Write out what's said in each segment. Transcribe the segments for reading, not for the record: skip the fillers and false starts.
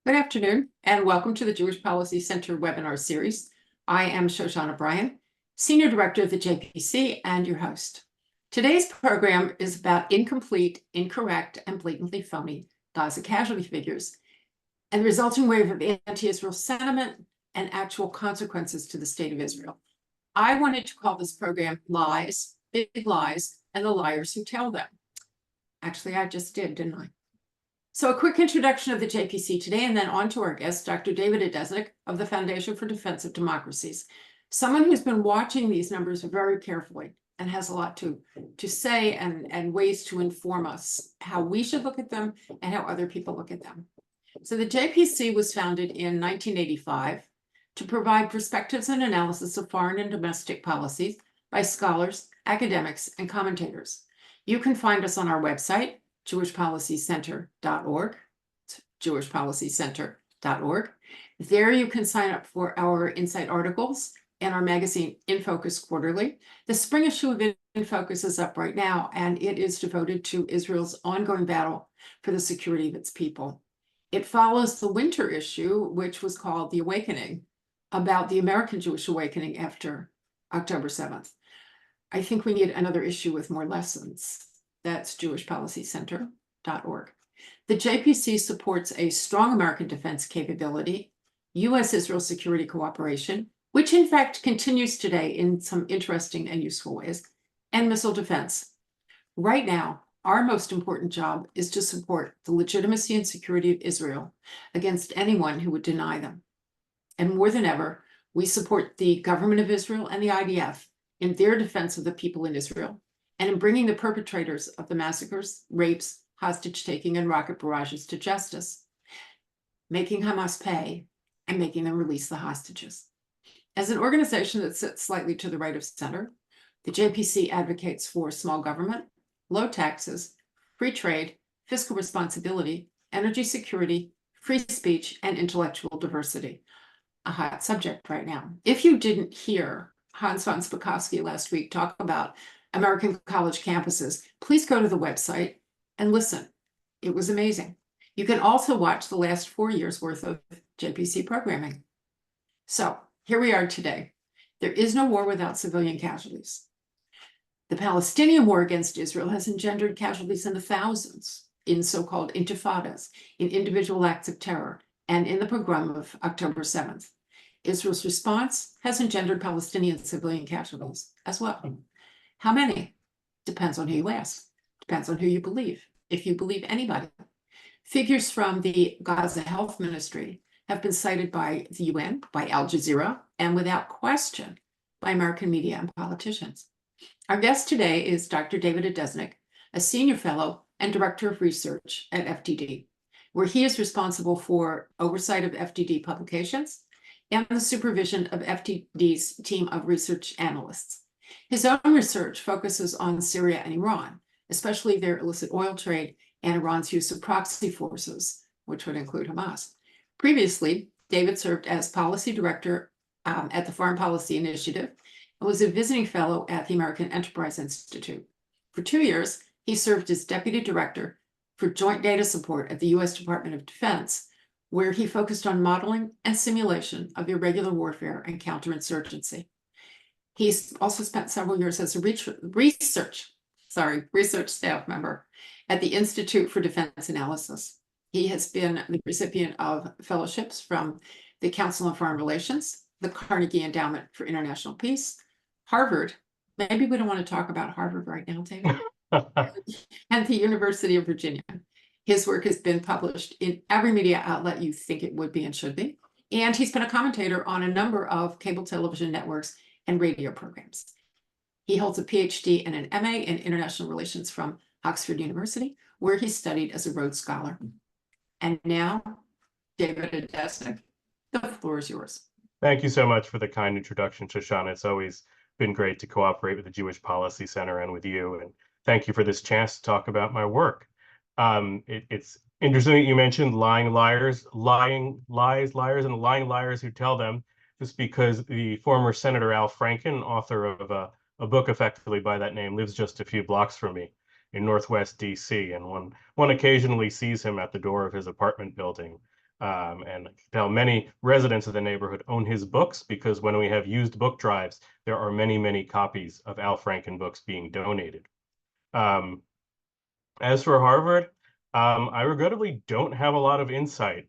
Good afternoon, and welcome to the Jewish Policy Center webinar series. I am Shoshana Bryan, Senior Director of the JPC and your host. Today's program is about incomplete, incorrect, and blatantly phony Gaza casualty figures and the resulting wave of anti-Israel sentiment and actual consequences to the state of Israel. I wanted to call this program Lies, Big Lies, and the Liars Who Tell Them. Actually, I just did, didn't I? So a quick introduction of the JPC today, and then on to our guest, Dr. David Adesnik of the Foundation for Defense of Democracies, someone who's been watching these numbers very carefully and has a lot to say and ways to inform us how we should look at them and how other people look at them. So the JPC was founded in 1985 to provide perspectives and analysis of foreign and domestic policies by scholars, academics, and commentators. You can find us on our website, jewishpolicycenter.org. It's jewishpolicycenter.org. There you can sign up for our Insight articles and our magazine In Focus Quarterly. The spring issue of In Focus is up right now, and it is devoted to Israel's ongoing battle for the security of its people. It follows the winter issue, which was called The Awakening, about the American Jewish awakening after October 7th. I think we need another issue with more lessons. That's jewishpolicycenter.org. The JPC supports a strong American defense capability, U.S.-Israel security cooperation, which in fact continues today in some interesting and useful ways, and missile defense. Right now, our most important job is to support the legitimacy and security of Israel against anyone who would deny them. And more than ever, we support the government of Israel and the IDF in their defense of the people in Israel, and in bringing the perpetrators of the massacres, rapes, hostage-taking, and rocket barrages to justice, making Hamas pay, and making them release the hostages. As an organization that sits slightly to the right of center, the JPC advocates for small government, low taxes, free trade, fiscal responsibility, energy security, free speech, and intellectual diversity. A hot subject right now. If you didn't hear Hans von Spakovsky last week talk about American college campuses, please go to the website and listen. It was amazing. You can also watch the last 4 years worth of JPC programming. So here we are today. There is no war without civilian casualties. The Palestinian war against Israel has engendered casualties in the thousands in so-called intifadas, in individual acts of terror, and in the pogrom of October 7th. Israel's response has engendered Palestinian civilian casualties as well. How many? Depends on who you ask. Depends on who you believe, if you believe anybody. Figures from the Gaza Health Ministry have been cited by the UN, by Al Jazeera, and without question by American media and politicians. Our guest today is Dr. David Adesnik, a senior fellow and director of research at FDD, where he is responsible for oversight of FDD publications and the supervision of FDD's team of research analysts. His own research focuses on Syria and Iran, especially their illicit oil trade and Iran's use of proxy forces, which would include Hamas. Previously, David served as policy director at the Foreign Policy Initiative and was a visiting fellow at the American Enterprise Institute. For 2 years, he served as deputy director for joint data support at the U.S. Department of Defense, where he focused on modeling and simulation of irregular warfare and counterinsurgency. He's also spent several years as a research staff member at the Institute for Defense Analysis. He has been the recipient of fellowships from the Council on Foreign Relations, the Carnegie Endowment for International Peace, Harvard. Maybe we don't want to talk about Harvard right now, David. And the University of Virginia. His work has been published in every media outlet you think it would be and should be. And he's been a commentator on a number of cable television networks and radio programs. He holds a PhD and an MA in International Relations from Oxford University, where he studied as a Rhodes Scholar. And now, David Adesnik, the floor is yours. Thank you so much for the kind introduction, Shoshana. It's always been great to cooperate with the Jewish Policy Center and with you. And thank you for this chance to talk about my work. It's interesting that you mentioned lying liars, lying lies, liars, and lying liars who tell them, just because the former Senator Al Franken, author of a book effectively by that name, lives just a few blocks from me in Northwest DC, and one occasionally sees him at the door of his apartment building And I can tell many residents of the neighborhood own his books because when we have used book drives, there are many, many copies of Al Franken books being donated. As for Harvard, I regrettably don't have a lot of insight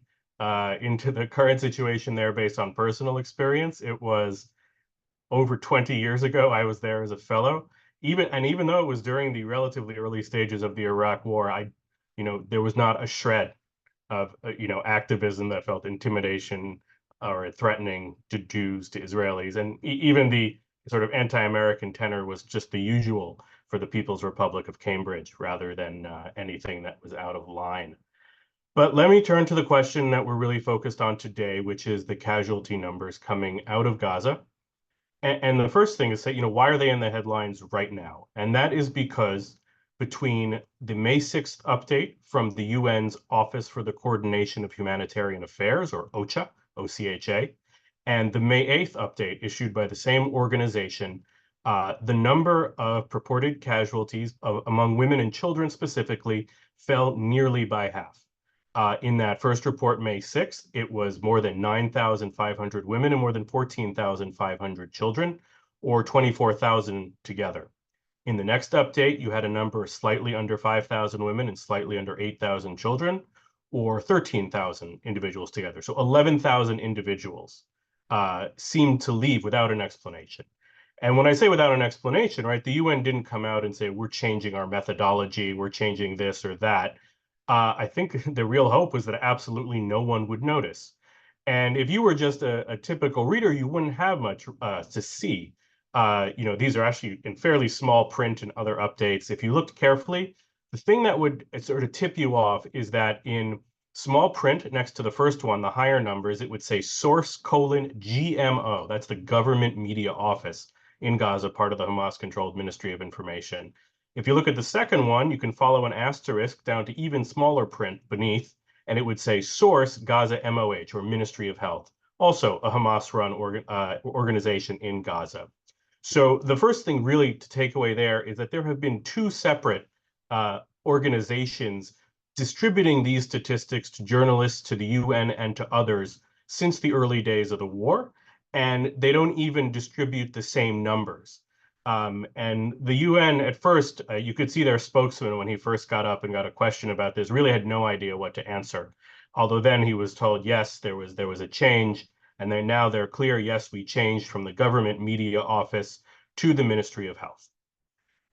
into the current situation there based on personal experience. It was over 20 years ago. I was there as a fellow. Even though it was during the relatively early stages of the Iraq War, there was not a shred of activism that felt intimidation or threatening to Jews, to Israelis, and even the sort of anti-American tenor was just the usual for the People's Republic of Cambridge, rather than anything that was out of line. But let me turn to the question that we're really focused on today, which is the casualty numbers coming out of Gaza. And the first thing is say, why are they in the headlines right now? And that is because between the May 6th update from the UN's Office for the Coordination of Humanitarian Affairs, or OCHA, OCHA, and the May 8th update issued by the same organization, the number of purported casualties among women and children specifically fell nearly by half. In that first report, May 6th, it was more than 9,500 women and more than 14,500 children, or 24,000 together. In the next update, you had a number slightly under 5,000 women and slightly under 8,000 children, or 13,000 individuals together. So 11,000 individuals seemed to leave without an explanation. And when I say without an explanation, right, the UN didn't come out and say, we're changing our methodology, we're changing this or that. I think the real hope was that absolutely no one would notice. And if you were just a typical reader, you wouldn't have much to see. These are actually in fairly small print and other updates. If you looked carefully, the thing that would sort of tip you off is that in small print next to the first one, the higher numbers, it would say source : GMO. That's the government media office in Gaza, part of the Hamas-controlled Ministry of Information. If you look at the second one, you can follow an asterisk down to even smaller print beneath, and it would say source Gaza MOH, or Ministry of Health, also a Hamas-run organization in Gaza. So the first thing really to take away there is that there have been two separate organizations distributing these statistics to journalists, to the UN, and to others since the early days of the war, and they don't even distribute the same numbers. And the UN at first, you could see their spokesman when he first got up and got a question about this, really had no idea what to answer. Although then he was told, yes, there was a change, and now they're clear, yes, we changed from the government media office to the Ministry of Health.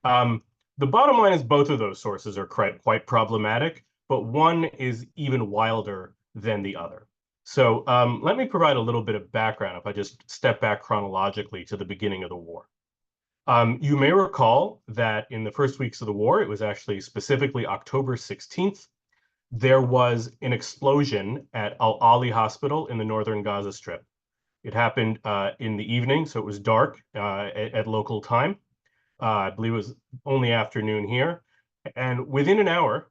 The bottom line is both of those sources are quite problematic, but one is even wilder than the other. So let me provide a little bit of background if I just step back chronologically to the beginning of the war. You may recall that in the first weeks of the war, it was actually specifically October 16th, there was an explosion at Al-Ali Hospital in the northern Gaza Strip. It happened in the evening, so it was dark at local time. I believe it was only afternoon here. And within an hour,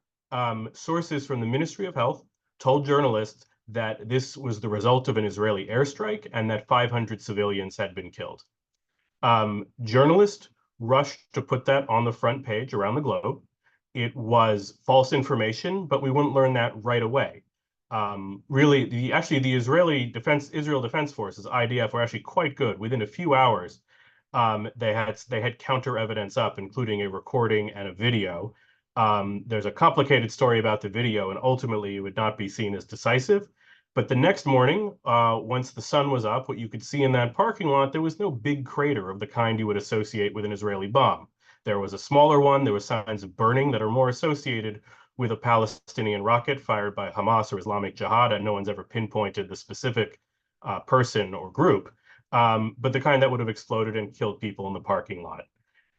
sources from the Ministry of Health told journalists that this was the result of an Israeli airstrike and that 500 civilians had been killed. Journalists rushed to put that on the front page around the globe. It was false information, but we wouldn't learn that right away. Really, the Israel Defense Forces, IDF, were actually quite good. Within a few hours, they had counter evidence up, including a recording and a video. There's a complicated story about the video, and ultimately it would not be seen as decisive. But the next morning, once the sun was up, what you could see in that parking lot, there was no big crater of the kind you would associate with an Israeli bomb. There was a smaller one. There were signs of burning that are more associated with a Palestinian rocket fired by Hamas or Islamic Jihad, and no one's ever pinpointed the specific person or group, but the kind that would have exploded and killed people in the parking lot.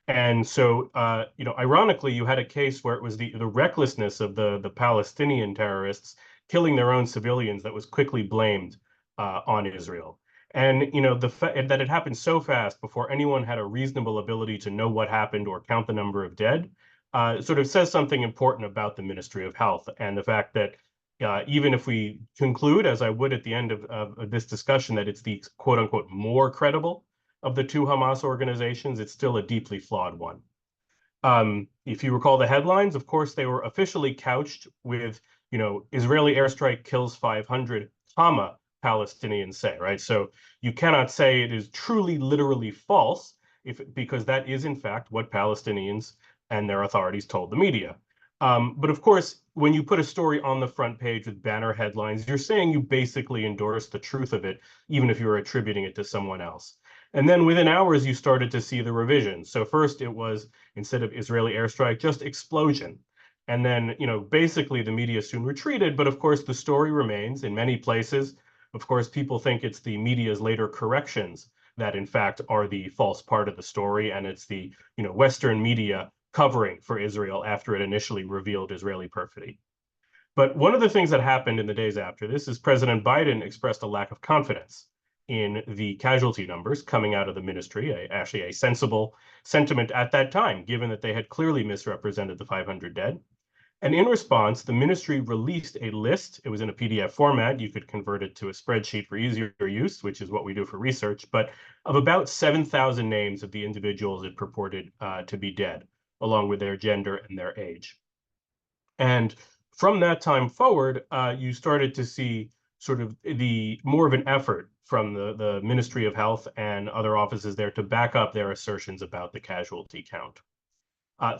And so, ironically, you had a case where it was the recklessness of the Palestinian terrorists killing their own civilians that was quickly blamed on Israel. And the fact that it happened so fast before anyone had a reasonable ability to know what happened or count the number of dead sort of says something important about the Ministry of Health and the fact that even if we conclude, as I would at the end of this discussion, that it's the quote unquote more credible of the two Hamas organizations, it's still a deeply flawed one. If you recall the headlines, of course, they were officially couched with Israeli airstrike kills 500, comma, Palestinians say, right? So you cannot say it is truly, literally false because that is, in fact, what Palestinians and their authorities told the media. But of course, when you put a story on the front page with banner headlines, you're saying you basically endorse the truth of it, even if you're attributing it to someone else. And then within hours, you started to see the revisions. So first it was, instead of Israeli airstrike, just explosion. And then, basically the media soon retreated, but of course the story remains in many places. Of course, people think it's the media's later corrections that in fact are the false part of the story, and it's the, Western media covering for Israel after it initially revealed Israeli perfidy. But one of the things that happened in the days after this is President Biden expressed a lack of confidence in the casualty numbers coming out of the ministry, actually a sensible sentiment at that time, given that they had clearly misrepresented the 500 dead. And in response, the ministry released a list. It was in a PDF format. You could convert it to a spreadsheet for easier use, which is what we do for research, but of about 7,000 names of the individuals it purported to be dead, along with their gender and their age. And from that time forward, you started to see sort of the more of an effort from the Ministry of Health and other offices there to back up their assertions about the casualty count.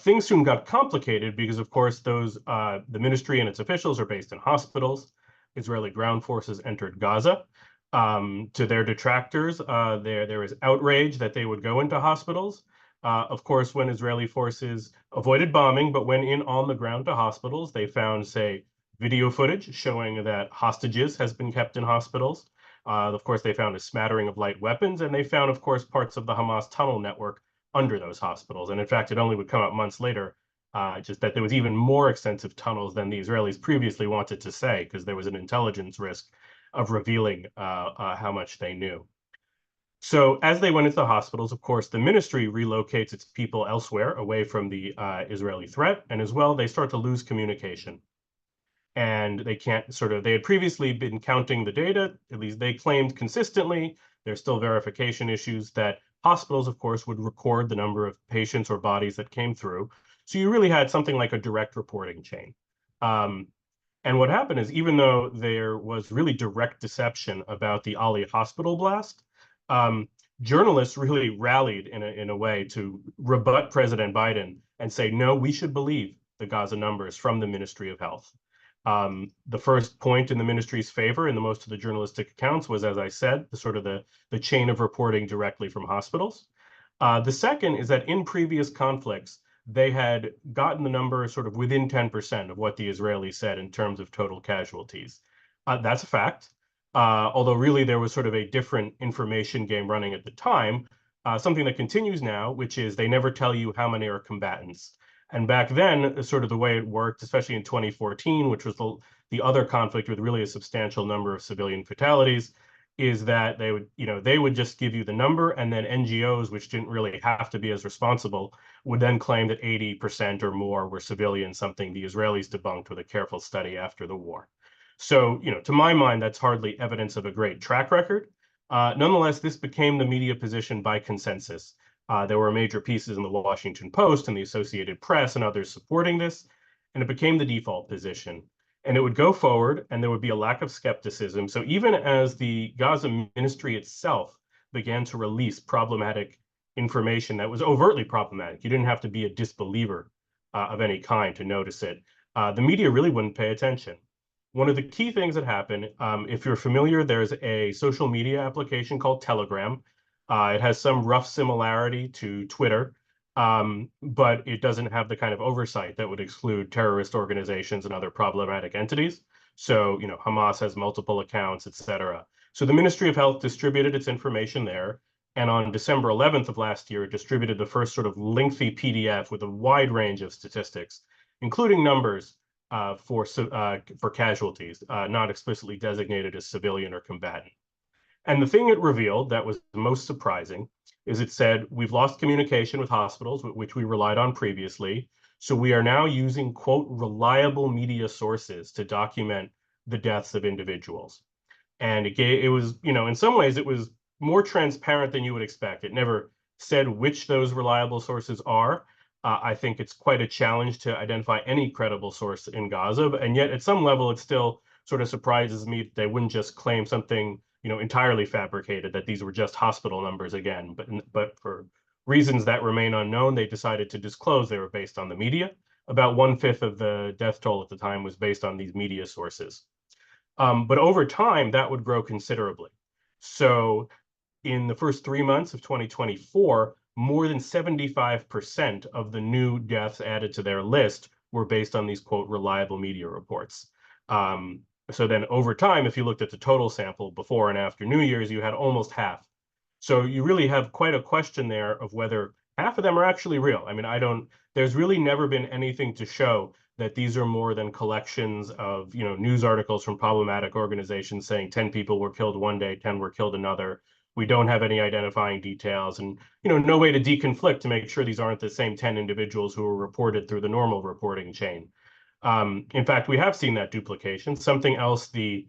Things soon got complicated because, of course, the ministry and its officials are based in hospitals. Israeli ground forces entered Gaza. To their detractors, there is outrage that they would go into hospitals. Of course, when Israeli forces avoided bombing, but went in on the ground to hospitals, they found, say, video footage showing that hostages has been kept in hospitals. Of course, they found a smattering of light weapons, and they found, of course, parts of the Hamas tunnel network under those hospitals. And in fact, it only would come out months later, just that there was even more extensive tunnels than the Israelis previously wanted to say, because there was an intelligence risk of revealing how much they knew. So as they went into the hospitals, of course, the ministry relocates its people elsewhere, away from the Israeli threat, and as well, they start to lose communication. And they had previously been counting the data, at least they claimed consistently. There's still verification issues that hospitals, of course, would record the number of patients or bodies that came through. So you really had something like a direct reporting chain. And what happened is, even though there was really direct deception about the Ali hospital blast, journalists really rallied in a way to rebut President Biden and say, no, we should believe the Gaza numbers from the Ministry of Health. The first point in the ministry's favor in most of the journalistic accounts was, as I said, the chain of reporting directly from hospitals. The second is that in previous conflicts, they had gotten the number sort of within 10% of what the Israelis said in terms of total casualties. That's a fact. Although really there was sort of a different information game running at the time, something that continues now, which is they never tell you how many are combatants. And back then, sort of the way it worked, especially in 2014, which was the other conflict with really a substantial number of civilian fatalities, is that they would just give you the number, and then NGOs, which didn't really have to be as responsible, would then claim that 80% or more were civilians, something the Israelis debunked with a careful study after the war. So, to my mind, that's hardly evidence of a great track record. Nonetheless, this became the media position by consensus. There were major pieces in the Washington Post and the Associated Press and others supporting this, and it became the default position. And it would go forward, and there would be a lack of skepticism. So even as the Gaza ministry itself began to release problematic information that was overtly problematic, you didn't have to be a disbeliever of any kind to notice it, the media really wouldn't pay attention. One of the key things that happened, if you're familiar, there's a social media application called Telegram. It has some rough similarity to Twitter, but it doesn't have the kind of oversight that would exclude terrorist organizations and other problematic entities. So, Hamas has multiple accounts, etc. So the Ministry of Health distributed its information there. And on December 11th of last year, it distributed the first sort of lengthy PDF with a wide range of statistics, including numbers for casualties, not explicitly designated as civilian or combatant. And the thing it revealed that was most surprising is it said, we've lost communication with hospitals, which we relied on previously. So we are now using, quote, reliable media sources to document the deaths of individuals. And it was, in some ways, it was more transparent than you would expect. It never said which those reliable sources are. I think it's quite a challenge to identify any credible source in Gaza, and yet at some level, it still sort of surprises me that they wouldn't just claim something, entirely fabricated, that these were just hospital numbers again. But for reasons that remain unknown, they decided to disclose they were based on the media. About 1/5 of the death toll at the time was based on these media sources. But over time, that would grow considerably. So in the first 3 months of 2024, more than 75% of the new deaths added to their list were based on these, quote, reliable media reports. So then over time, if you looked at the total sample before and after New Year's, you had almost half. So you really have quite a question there of whether half of them are actually real. I mean, there's really never been anything to show that these are more than collections of, news articles from problematic organizations saying 10 people were killed one day, 10 were killed another. We don't have any identifying details and, no way to deconflict to make sure these aren't the same 10 individuals who were reported through the normal reporting chain. In fact, we have seen that duplication. Something else the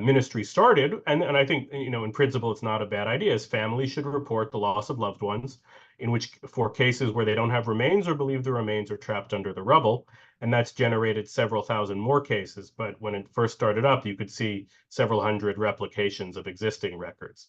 ministry started, and I think, in principle, it's not a bad idea, is families should report the loss of loved ones, for cases where they don't have remains or believe the remains are trapped under the rubble. And that's generated several thousand more cases. But when it first started up, you could see several hundred replications of existing records.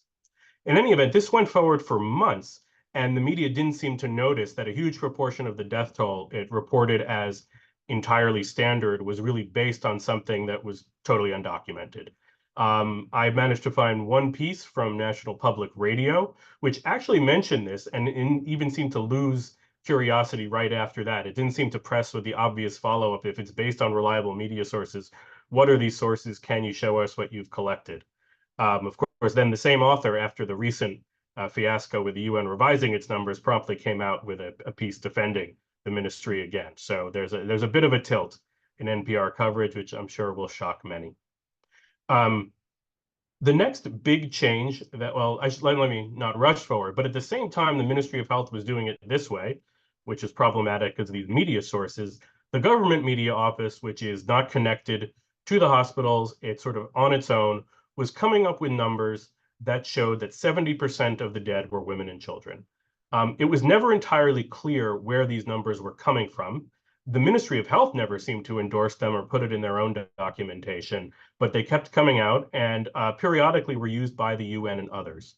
In any event, this went forward for months, and the media didn't seem to notice that a huge proportion of the death toll it reported as entirely standard was really based on something that was totally undocumented. I managed to find one piece from National Public Radio, which actually mentioned this and even seemed to lose curiosity right after that. It didn't seem to press with the obvious follow-up. If it's based on reliable media sources, what are these sources? Can you show us what you've collected? Of course, then the same author, after the recent fiasco with the UN revising its numbers, promptly came out with a piece defending the ministry again. So there's a bit of a tilt in NPR coverage, which I'm sure will shock many. The next big change that, well, let me not rush forward, but at the same time, the Ministry of Health was doing it this way, which is problematic because of these media sources. The government media office, which is not connected to the hospitals, it's sort of on its own, was coming up with numbers that showed that 70% of the dead were women and children. It was never entirely clear where these numbers were coming from. The Ministry of Health never seemed to endorse them or put it in their own documentation, but they kept coming out and periodically were used by the UN and others.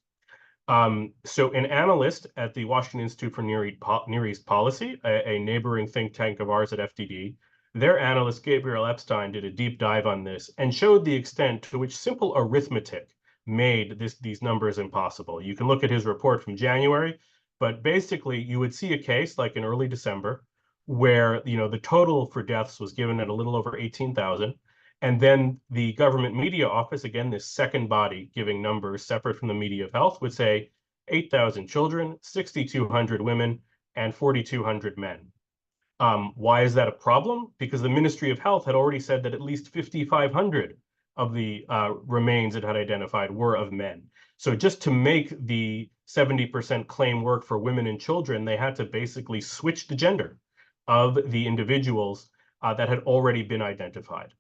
So an analyst at the Washington Institute for Near East Policy, a neighboring think tank of ours at FDD, their analyst Gabriel Epstein did a deep dive on this and showed the extent to which simple arithmetic made these numbers impossible. You can look at his report from January, but basically you would see a case like in early December where the total for deaths was given at a little over 18,000. And then the government media office, again, this second body giving numbers separate from the media of health, would say 8,000 children, 6,200 women, and 4,200 men. Why is that a problem? Because the Ministry of Health had already said that at least 5,500 of the remains it had identified were of men. So just to make the 70% claim work for women and children, they had to basically switch the gender of the individuals that had already been identified.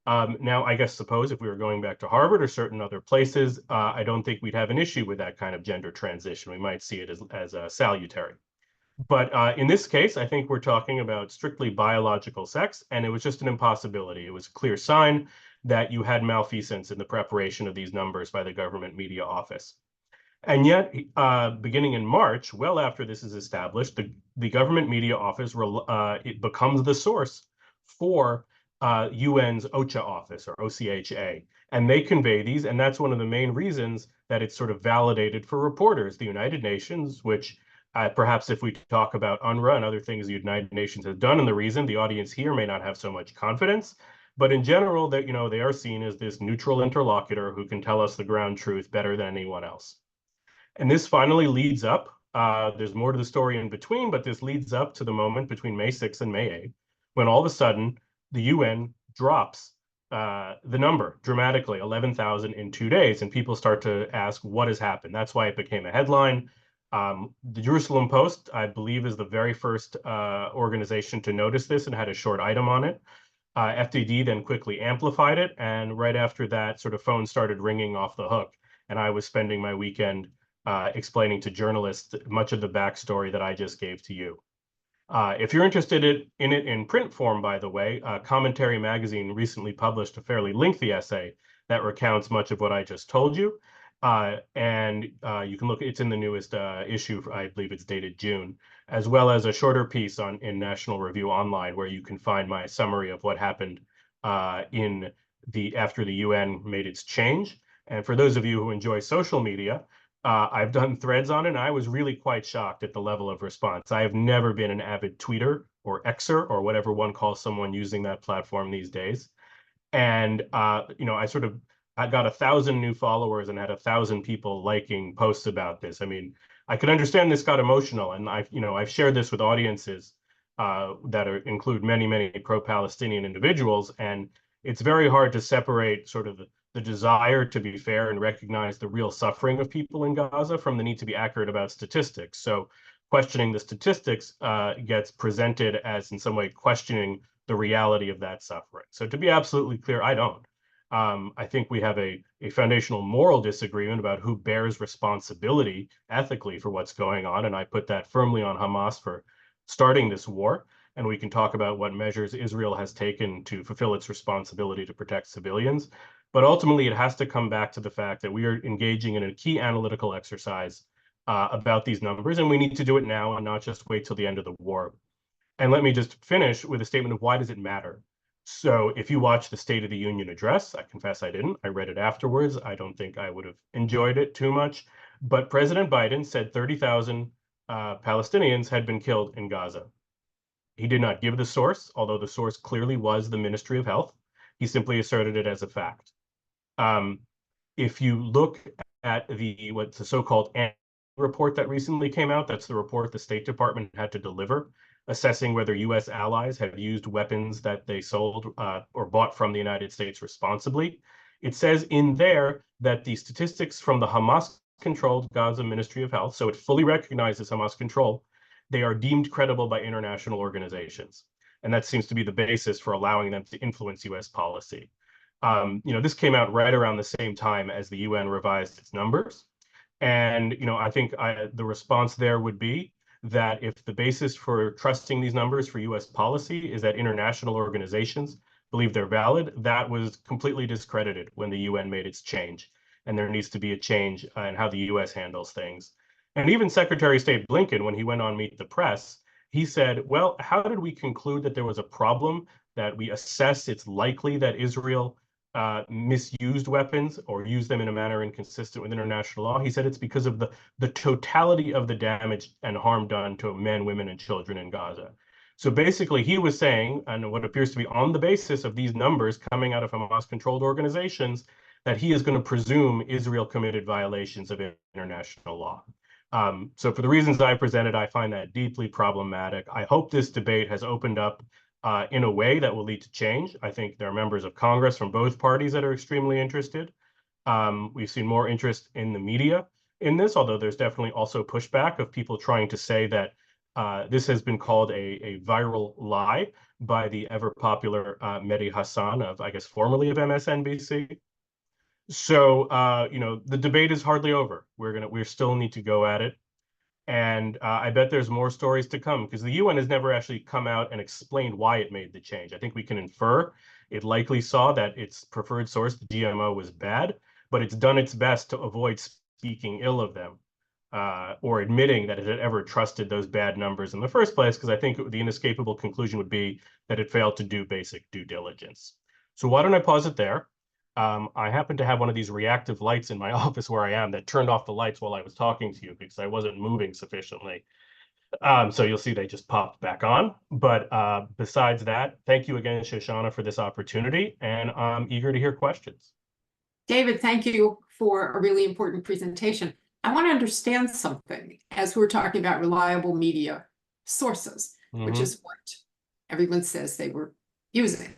Now, I guess suppose if we were going back to Harvard or certain other places, I don't think we'd have an issue with that kind of gender transition. We might see it as salutary. But in this case, I think we're talking about strictly biological sex, and it was just an impossibility. It was a clear sign that you had malfeasance in the preparation of these numbers by the government media office. And yet, beginning in March, well after this is established, the government media office it becomes the source for UN's OCHA office, or OCHA, and they convey these, and that's one of the main reasons that it's sort of validated for reporters. The United Nations, which perhaps if we talk about UNRWA and other things the United Nations has done, and the reason the audience here may not have so much confidence, but in general, that they are seen as this neutral interlocutor who can tell us the ground truth better than anyone else. And this finally leads up. There's more to the story in between, but this leads up to the moment between May 6th and May 8th, when all of a sudden the UN drops the number dramatically, 11,000 in 2 days, and people start to ask what has happened. That's why it became a headline. The Jerusalem Post, I believe, is the very first organization to notice this and had a short item on it. FDD then quickly amplified it, and right after that, sort of phones started ringing off the hook, and I was spending my weekend explaining to journalists much of the backstory that I just gave to you. If you're interested in it in print form, by the way, Commentary Magazine recently published a fairly lengthy essay that recounts much of what I just told you. And you can look, it's in the newest issue, I believe it's dated June, as well as a shorter piece in National Review Online, where you can find my summary of what happened after the UN made its change. And for those of you who enjoy social media, I've done threads on it, and I was really quite shocked at the level of response. I have never been an avid tweeter or Xer or whatever one calls someone using that platform these days. And I got 1,000 new followers and had 1,000 people liking posts about this. I mean, I could understand this got emotional, and I've shared this with audiences that include many, many pro-Palestinian individuals, and it's very hard to separate sort of the desire to be fair and recognize the real suffering of people in Gaza from the need to be accurate about statistics. So questioning the statistics gets presented as in some way questioning the reality of that suffering. So to be absolutely clear, I don't. I think we have a foundational moral disagreement about who bears responsibility ethically for what's going on, and I put that firmly on Hamas for starting this war. And we can talk about what measures Israel has taken to fulfill its responsibility to protect civilians. But ultimately, it has to come back to the fact that we are engaging in a key analytical exercise about these numbers, and we need to do it now and not just wait till the end of the war. And let me just finish with a statement of why does it matter? So if you watch the State of the Union address, I confess I didn't. I read it afterwards. I don't think I would have enjoyed it too much. But President Biden said 30,000 Palestinians had been killed in Gaza. He did not give the source, although the source clearly was the Ministry of Health. He simply asserted it as a fact. If you look at what's the so-called report that recently came out, that's the report the State Department had to deliver, assessing whether U.S. allies have used weapons that they sold or bought from the United States responsibly. It says in there that the statistics from the Hamas-controlled Gaza Ministry of Health, so it fully recognizes Hamas control, they are deemed credible by international organizations. And that seems to be the basis for allowing them to influence U.S. policy. This came out right around the same time as the UN revised its numbers. And, I think the response there would be that if the basis for trusting these numbers for U.S. policy is that international organizations believe they're valid, that was completely discredited when the UN made its change. And there needs to be a change in how the U.S. handles things. And even Secretary of State Blinken, when he went on Meet the Press, he said, well, how did we conclude that there was a problem, that we assess it's likely that Israel misused weapons or used them in a manner inconsistent with international law? He said it's because of the totality of the damage and harm done to men, women, and children in Gaza. So basically, he was saying, and what appears to be on the basis of these numbers coming out of Hamas-controlled organizations, that he is going to presume Israel committed violations of international law. So for the reasons I presented, I find that deeply problematic. I hope this debate has opened up in a way that will lead to change. I think there are members of Congress from both parties that are extremely interested. We've seen more interest in the media in this, although there's definitely also pushback of people trying to say that this has been called a viral lie by the ever popular Mehdi Hassan of, I guess, formerly of MSNBC. So, the debate is hardly over. We still need to go at it. And I bet there's more stories to come because the UN has never actually come out and explained why it made the change. I think we can infer it likely saw that its preferred source, the GMO, was bad, but it's done its best to avoid speaking ill of them or admitting that it had ever trusted those bad numbers in the first place, because I think the inescapable conclusion would be that it failed to do basic due diligence. So why don't I pause it there? I happen to have one of these reactive lights in my office where I am that turned off the lights while I was talking to you because I wasn't moving sufficiently. So you'll see they just popped back on. But besides that, thank you again, Shoshana, for this opportunity, and I'm eager to hear questions. David, thank you for a really important presentation. I want to understand something as we're talking about reliable media sources, which is what everyone says they were using.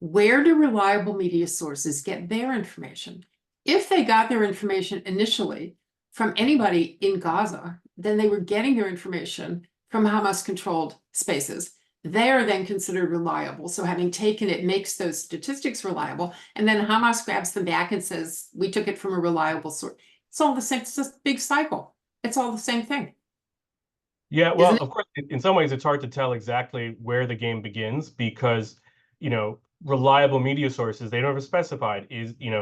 Where do reliable media sources get their information? If they got their information initially from anybody in Gaza, then they were getting their information from Hamas-controlled spaces. They are then considered reliable. So having taken it makes those statistics reliable. And then Hamas grabs them back and says, we took it from a reliable source. It's all the same. It's just a big cycle. It's all the same thing. Yeah, well, isn't it? of course, in some ways, it's hard to tell exactly where the game begins because, reliable media sources, they never specified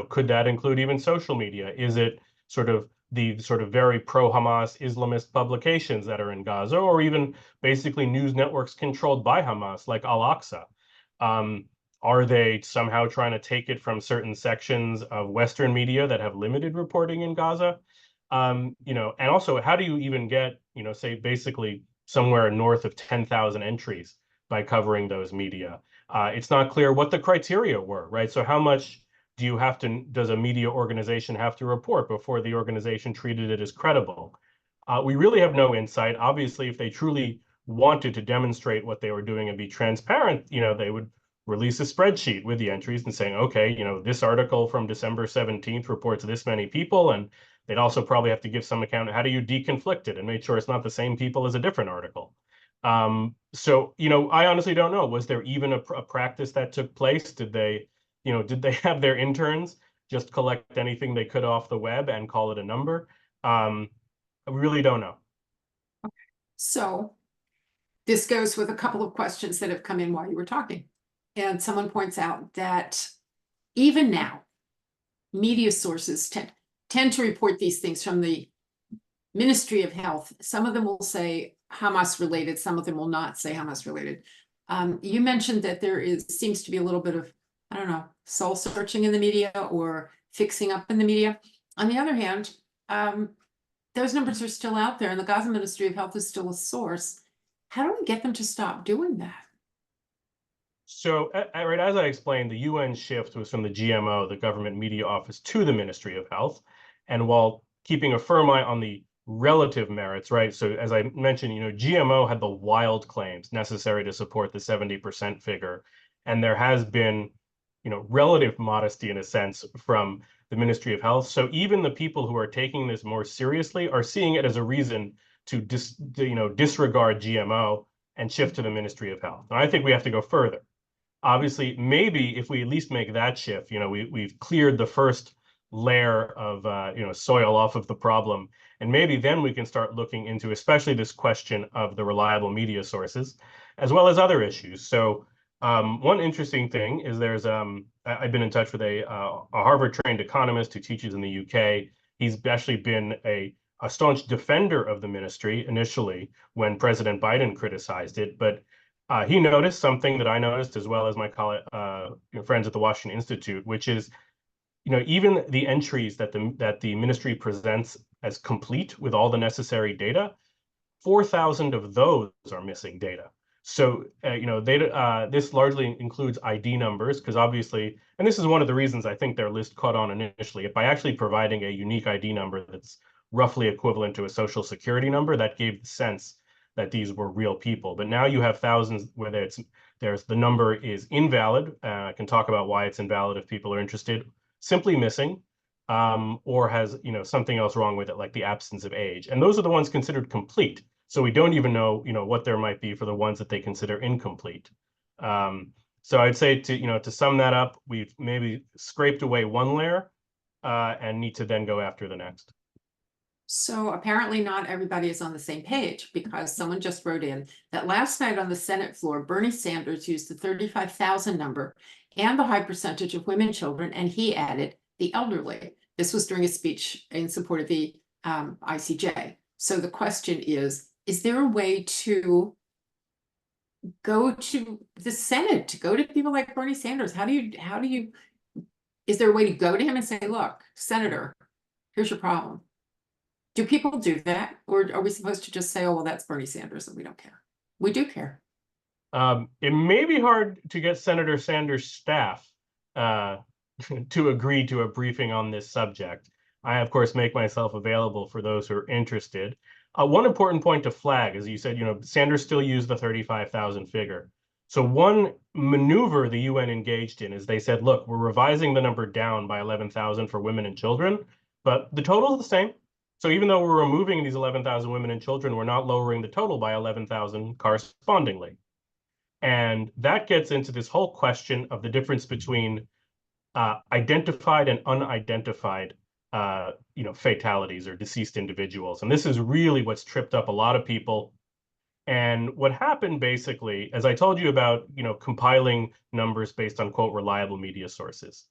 could that include even social media? Is it sort of the sort of very pro-Hamas Islamist publications that are in Gaza, or even basically news networks controlled by Hamas, like Al-Aqsa? Um, are they somehow trying to take it from certain sections of Western media that have limited reporting in Gaza? And also, how do you even get, say, basically somewhere north of 10,000 entries by covering those media? It's not clear what the criteria were, right? So how much does a media organization have to report before the organization treated it as credible? We really have no insight. Obviously, if they truly wanted to demonstrate what they were doing and be transparent, they would release a spreadsheet with the entries and saying, okay, this article from December 17th reports this many people, and they'd also probably have to give some account of how do you deconflict it and make sure it's not the same people as a different article. So, I honestly don't know. Was there even a practice that took place? Did they have their interns just collect anything they could off the web and call it a number? We really don't know. So this goes with a couple of questions that have come in while you were talking. And someone points out that even now, media sources tend to report these things from the Ministry of Health. Some of them will say Hamas related, some of them will not say Hamas related. You mentioned that seems to be a little bit of, I don't know, soul searching in the media or fixing up in the media. On the other hand, those numbers are still out there and the Gaza Ministry of Health is still a source. How do we get them to stop doing that? So, right, as I explained, the UN shift was from the GMO, the Government Media Office, to the Ministry of Health. And while keeping a firm eye on the relative merits, right? So, as I mentioned, GMO had the wild claims necessary to support the 70% figure. And there has been, relative modesty in a sense from the Ministry of Health. So, even the people who are taking this more seriously are seeing it as a reason to disregard GMO and shift to the Ministry of Health. And I think we have to go further. Obviously, maybe if we at least make that shift, we've cleared the first layer of soil off of the problem, and maybe then we can start looking into especially this question of the reliable media sources, as well as other issues. So one interesting thing is I've been in touch with a Harvard-trained economist who teaches in the UK. He's actually been a staunch defender of the ministry initially when President Biden criticized it, but he noticed something that I noticed as well as my friends at the Washington Institute, which is, even the entries that the ministry presents as complete with all the necessary data, 4,000 of those are missing data. So, this largely includes ID numbers because obviously, and this is one of the reasons I think their list caught on initially, by actually providing a unique ID number that's roughly equivalent to a social security number, that gave the sense that these were real people. But now you have thousands where there's the number is invalid. I can talk about why it's invalid if people are interested. Simply missing, or has something else wrong with it, like the absence of age. And those are the ones considered complete. So we don't even know what there might be for the ones that they consider incomplete. So I'd say to sum that up, we've maybe scraped away one layer and need to then go after the next. So apparently not everybody is on the same page because someone just wrote in that last night on the Senate floor, Bernie Sanders used the 35,000 number and the high percentage of women, children, and he added the elderly. This was during a speech in support of the ICJ. So the question is there a way to go to the Senate, to go to people like Bernie Sanders? Is there a way to go to him and say, look, Senator, here's your problem? Do people do that? Or are we supposed to just say, oh, well, that's Bernie Sanders and we don't care? We do care. It may be hard to get Senator Sanders' staff to agree to a briefing on this subject. I, of course, make myself available for those who are interested. One important point to flag, as you said, Sanders still used the 35,000 figure. So one maneuver the UN engaged in is they said, look, we're revising the number down by 11,000 for women and children, but the total is the same. So even though we're removing these 11,000 women and children, we're not lowering the total by 11,000 correspondingly. And that gets into this whole question of the difference between identified and unidentified fatalities or deceased individuals. And this is really what's tripped up a lot of people And what happened basically, as I told you about, compiling numbers based on, quote, reliable media sources.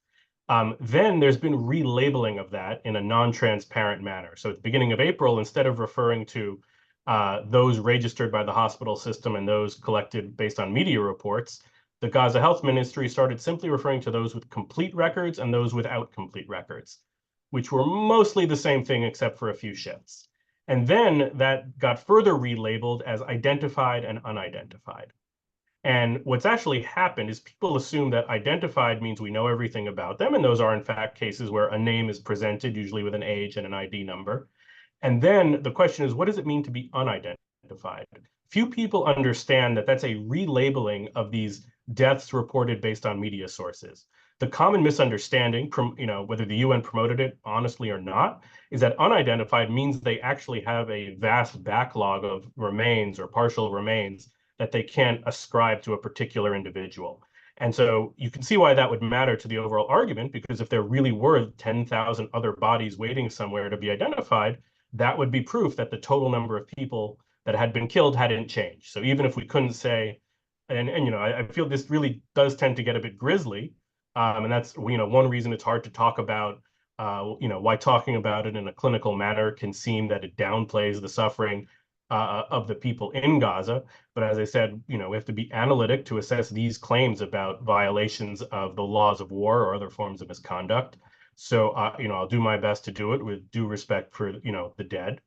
Then there's been relabeling of that in a non-transparent manner. So at the beginning of April, instead of referring to those registered by the hospital system and those collected based on media reports, the Gaza Health Ministry started simply referring to those with complete records and those without complete records, which were mostly the same thing except for a few shifts. And then that got further relabeled as identified and unidentified. And what's actually happened is people assume that identified means we know everything about them. And those are, in fact, cases where a name is presented, usually with an age and an ID number. And then the question is, what does it mean to be unidentified? Few people understand that that's a relabeling of these deaths reported based on media sources. The common misunderstanding, whether the UN promoted it honestly or not, is that unidentified means they actually have a vast backlog of remains or partial remains that they can't ascribe to a particular individual. And so you can see why that would matter to the overall argument, because if there really were 10,000 other bodies waiting somewhere to be identified, that would be proof that the total number of people that had been killed hadn't changed. So even if we couldn't say, and I feel this really does tend to get a bit grisly, and that's one reason it's hard to talk about, why talking about it in a clinical manner can seem that it downplays the suffering of the people in Gaza. But as I said, we have to be analytic to assess these claims about violations of the laws of war or other forms of misconduct. So, I'll do my best to do it with due respect for, the dead.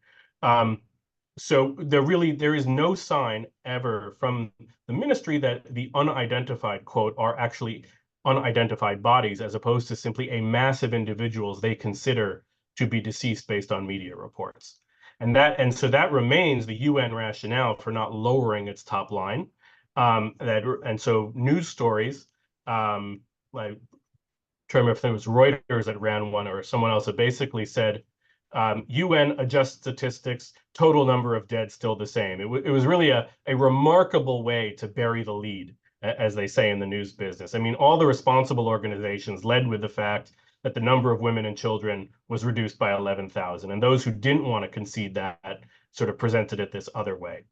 So there is no sign ever from the ministry that the unidentified, quote, are actually unidentified bodies, as opposed to simply a mass of individuals they consider to be deceased based on media reports. And so that remains the UN rationale for not lowering its top line. And so news stories, like, trying to remember if it was Reuters that ran one or someone else, that basically said, UN adjusts statistics, total number of dead still the same. It was really a remarkable way to bury the lead, as they say in the news business. I mean, all the responsible organizations led with the fact that the number of women and children was reduced by 11,000. And those who didn't want to concede that sort of presented it this other way.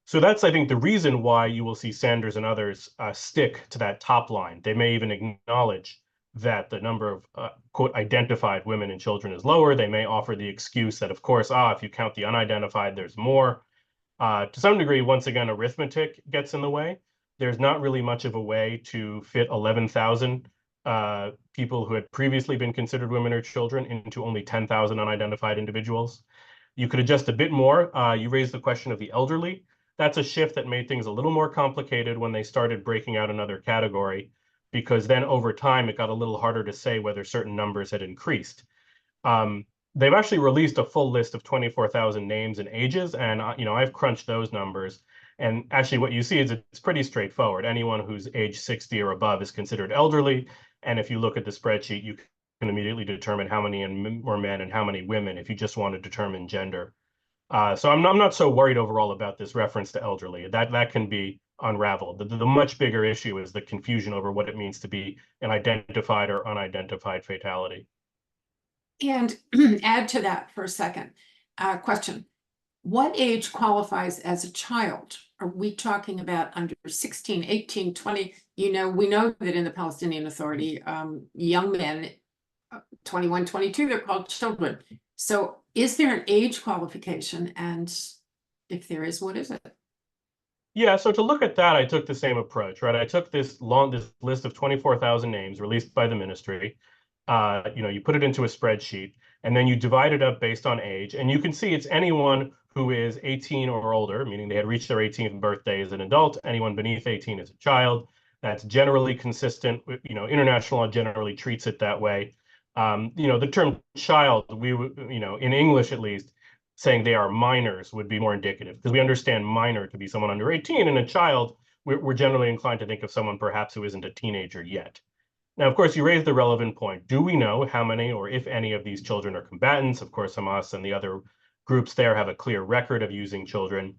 So that's, I think, the reason why you will see Sanders and others stick to that top line. They may even acknowledge that the number of, quote, identified women and children is lower. They may offer the excuse that, of course, if you count the unidentified, there's more. To some degree, once again, arithmetic gets in the way. There's not really much of a way to fit 11,000 people who had previously been considered women or children into only 10,000 unidentified individuals. You could adjust a bit more. You raised the question of the elderly. That's a shift that made things a little more complicated when they started breaking out another category, because then over time, it got a little harder to say whether certain numbers had increased. They've actually released a full list of 24,000 names and ages, and I've crunched those numbers. And actually what you see is it's pretty straightforward. Anyone who's age 60 or above is considered elderly. And if you look at the spreadsheet, you can immediately determine how many were men and how many women if you just want to determine gender. So I'm not so worried overall about this reference to elderly. That can be unraveled. The much bigger issue is the confusion over what it means to be an identified or unidentified fatality. And add to that for a second. Question. What age qualifies as a child? Are we talking about under 16, 18, 20? We know that in the Palestinian Authority, young men, 21, 22, they're called children. So is there an age qualification? And if there is, what is it? Yeah, so to look at that, I took the same approach, right? I took this list of 24,000 names released by the ministry. You put it into a spreadsheet, and then you divide it up based on age. And you can see it's anyone who is 18 or older, meaning they had reached their 18th birthday as an adult. Anyone beneath 18 is a child. That's generally consistent. International law generally treats it that way. The term child, in English at least, saying they are minors would be more indicative, because we understand minor to be someone under 18, and a child, we're generally inclined to think of someone perhaps who isn't a teenager yet. Now, of course, you raised the relevant point. Do we know how many or if any of these children are combatants? Of course, Hamas and the other groups there have a clear record of using children.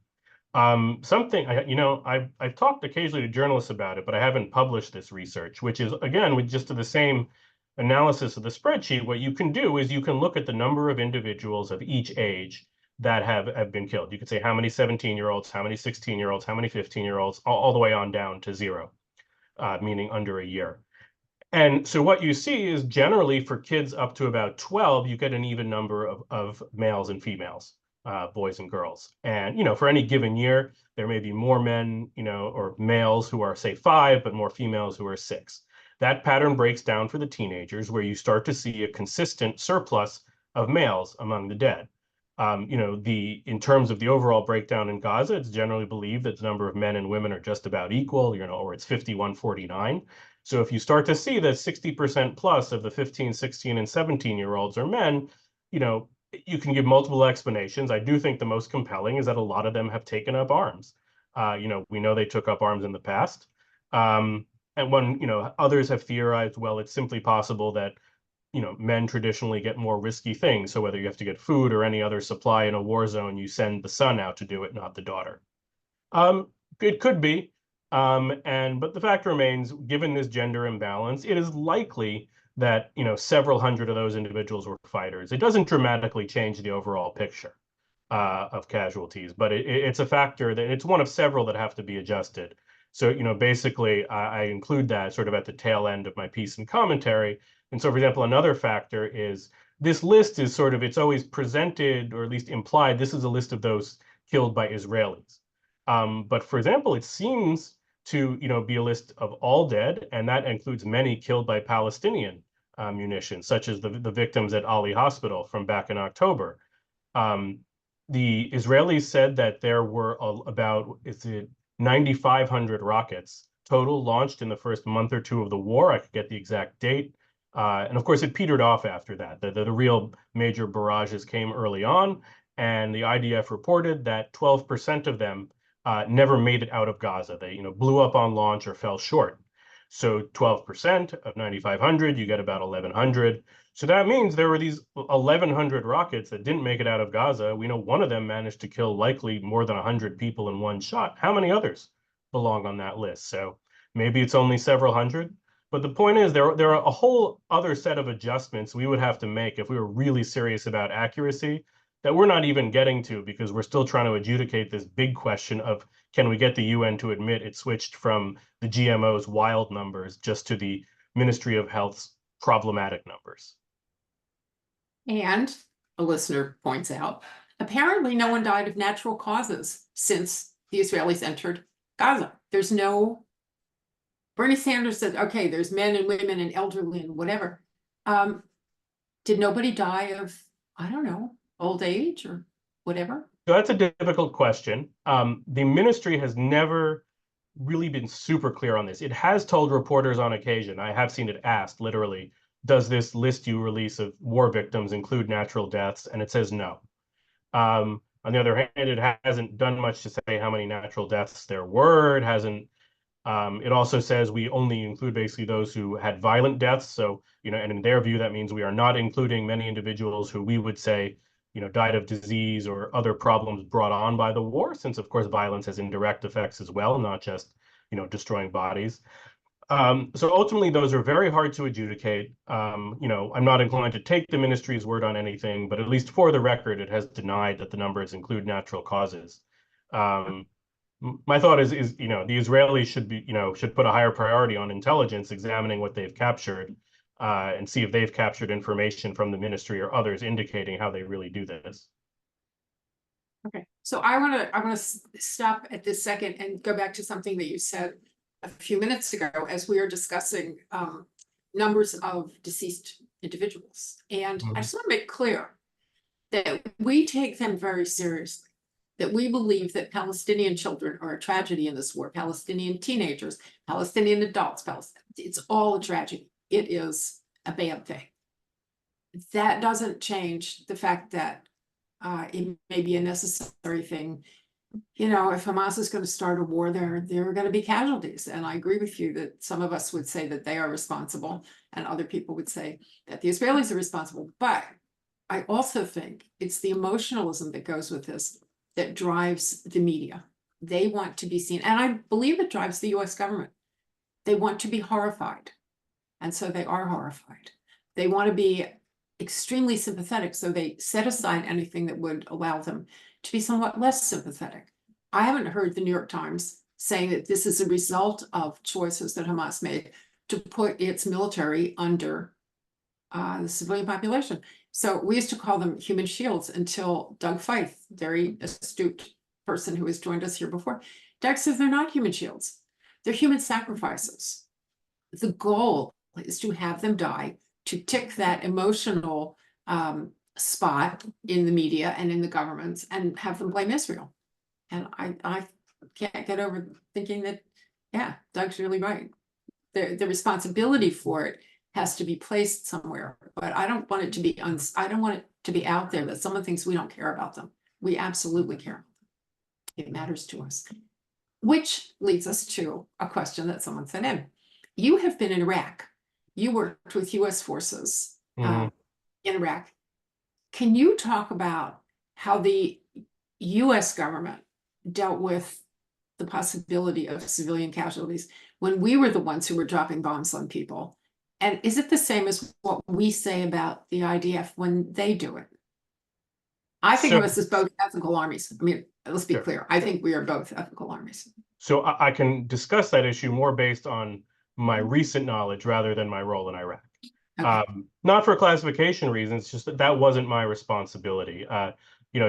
I've talked occasionally to journalists about it, but I haven't published this research, which is, again, with just the same analysis of the spreadsheet. What you can do is you can look at the number of individuals of each age that have been killed. You could say how many 17-year-olds, how many 16-year-olds, how many 15-year-olds, all the way on down to zero, meaning under a year. And so what you see is generally for kids up to about 12, you get an even number of males and females, boys and girls. And, for any given year, there may be more men, or males who are, say, 5, but more females who are 6. That pattern breaks down for the teenagers, where you start to see a consistent surplus of males among the dead. In terms of the overall breakdown in Gaza, it's generally believed that the number of men and women are just about equal, or it's 51-49. So if you start to see that 60% plus of the 15, 16, and 17-year-olds are men, you can give multiple explanations. I do think the most compelling is that a lot of them have taken up arms. We know they took up arms in the past. And when, others have theorized, well, it's simply possible that men traditionally get more risky things. So whether you have to get food or any other supply in a war zone, you send the son out to do it, not the daughter. It could be. But the fact remains, given this gender imbalance, it is likely that, several hundred of those individuals were fighters. It doesn't dramatically change the overall picture of casualties, but it's a factor that it's one of several that have to be adjusted. So, basically, I include that sort of at the tail end of my piece and commentary. And so, for example, another factor is this list is sort of, it's always presented, or at least implied, this is a list of those killed by Israelis. But for example, it seems to be a list of all dead, and that includes many killed by Palestinian munitions, such as the victims at Ali Hospital from back in October. The Israelis said that there were about 9,500 rockets total launched in the first month or two of the war. I could get the exact date. And of course, it petered off after that. The real major barrages came early on, and the IDF reported that 12% of them never made it out of Gaza. They, blew up on launch or fell short. So 12% of 9,500, you get about 1,100. So that means there were these 1,100 rockets that didn't make it out of Gaza. We know one of them managed to kill likely more than 100 people in one shot. How many others belong on that list? So maybe it's only several hundred. But the point is, there are a whole other set of adjustments we would have to make if we were really serious about accuracy that we're not even getting to, because we're still trying to adjudicate this big question of, can we get the UN to admit it switched from the GMO's wild numbers just to the Ministry of Health's problematic numbers? And a listener points out, apparently no one died of natural causes since the Israelis entered Gaza. There's no, Bernie Sanders said, okay, there's men and women and elderly and whatever. Did nobody die of, I don't know, old age or whatever? So that's a difficult question. The ministry has never really been super clear on this. It has told reporters on occasion, I have seen it asked literally, does this list you release of war victims include natural deaths? And it says no. On the other hand, it hasn't done much to say how many natural deaths there were. It hasn't. It also says we only include basically those who had violent deaths. So, and in their view, that means we are not including many individuals who we would say, died of disease or other problems brought on by the war, since of course violence has indirect effects as well, not just, destroying bodies. So ultimately, those are very hard to adjudicate. I'm not inclined to take the ministry's word on anything, but at least for the record, it has denied that the numbers include natural causes. My thought is, the Israelis should put a higher priority on intelligence, examining what they've captured, and see if they've captured information from the ministry or others indicating how they really do this. Okay, so I want to stop at this second and go back to something that you said a few minutes ago as we were discussing numbers of deceased individuals. And I just want to make clear that we take them very seriously, that we believe that Palestinian children are a tragedy in this war, Palestinian teenagers, Palestinian adults, it's all a tragedy. It is a bad thing. That doesn't change the fact that it may be a necessary thing. If Hamas is going to start a war, there are going to be casualties. And I agree with you that some of us would say that they are responsible, and other people would say that the Israelis are responsible. But I also think it's the emotionalism that goes with this that drives the media. They want to be seen, and I believe it drives the US government. They want to be horrified. And so they are horrified. They want to be extremely sympathetic, so they set aside anything that would allow them to be somewhat less sympathetic. I haven't heard the New York Times saying that this is a result of choices that Hamas made to put its military under the civilian population. So we used to call them human shields until Doug Feith, very astute person who has joined us here before, Doug says they're not human shields. They're human sacrifices. The goal is to have them die, to tick that emotional spot in the media and in the governments and have them blame Israel. And I can't get over thinking that, yeah, Doug's really right. The responsibility for it has to be placed somewhere, but I don't want it to be I don't want it to be out there that someone thinks we don't care about them. We absolutely care. It matters to us. Which leads us to a question that someone sent in. You have been in Iraq. You worked with US forces in Iraq. Can you talk about how the US government dealt with the possibility of civilian casualties when we were the ones who were dropping bombs on people? And is it the same as what we say about the IDF when they do it? I think of us as both ethical armies. I mean, let's be clear. I think we are both ethical armies. So I can discuss that issue more based on my recent knowledge rather than my role in Iraq. Okay. Not for classification reasons, just that wasn't my responsibility.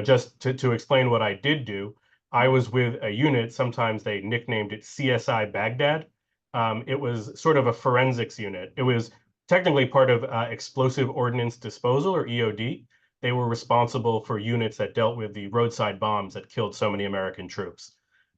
Just to explain what I did do, I was with a unit, sometimes they nicknamed it CSI Baghdad. It was sort of a forensics unit. It was technically part of explosive ordnance disposal, or EOD. They were responsible for units that dealt with the roadside bombs that killed so many American troops.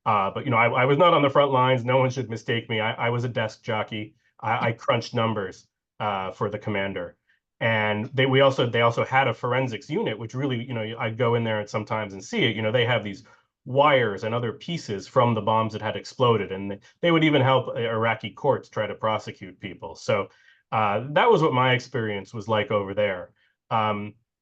But I was not on the front lines. No one should mistake me. I was a desk jockey. I crunched numbers for the commander. And they also had a forensics unit, which really, I'd go in there and sometimes and see it. They have these wires and other pieces from the bombs that had exploded, and they would even help Iraqi courts try to prosecute people. So that was what my experience was like over there.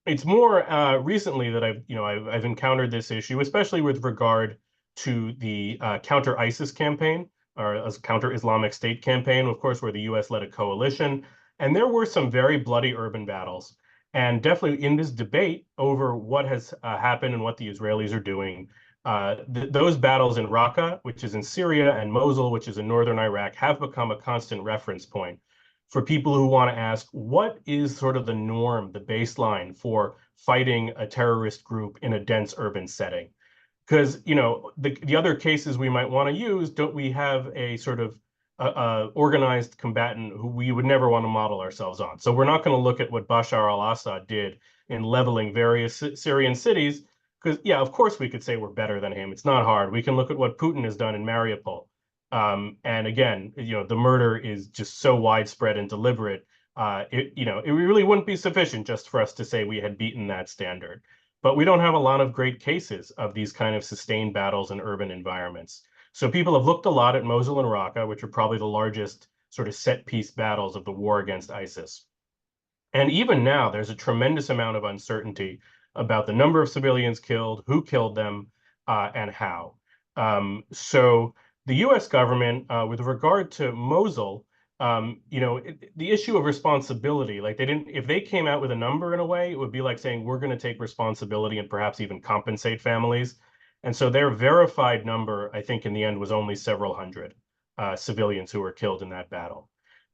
It's more recently that I've encountered this issue, especially with regard to the counter ISIS campaign, or as counter Islamic State campaign, of course, where the US led a coalition. And there were some very bloody urban battles. And definitely in this debate over what has happened and what the Israelis are doing, those battles in Raqqa, which is in Syria, and Mosul, which is in northern Iraq, have become a constant reference point for people who want to ask, what is sort of the norm, the baseline for fighting a terrorist group in a dense urban setting? Because, the other cases we might want to use, don't we have a sort of organized combatant who we would never want to model ourselves on? So we're not going to look at what Bashar al-Assad did in leveling various Syrian cities, because, yeah, of course we could say we're better than him. It's not hard. We can look at what Putin has done in Mariupol. And again, the murder is just so widespread and deliberate. It really wouldn't be sufficient just for us to say we had beaten that standard. But we don't have a lot of great cases of these kind of sustained battles in urban environments. So people have looked a lot at Mosul and Raqqa, which are probably the largest sort of set-piece battles of the war against ISIS. And even now, there's a tremendous amount of uncertainty about the number of civilians killed, who killed them, and how. So the US government, with regard to Mosul, the issue of responsibility, like if they came out with a number in a way, it would be like saying, we're going to take responsibility and perhaps even compensate families. And so their verified number, I think in the end, was only several hundred civilians who were killed in that battle.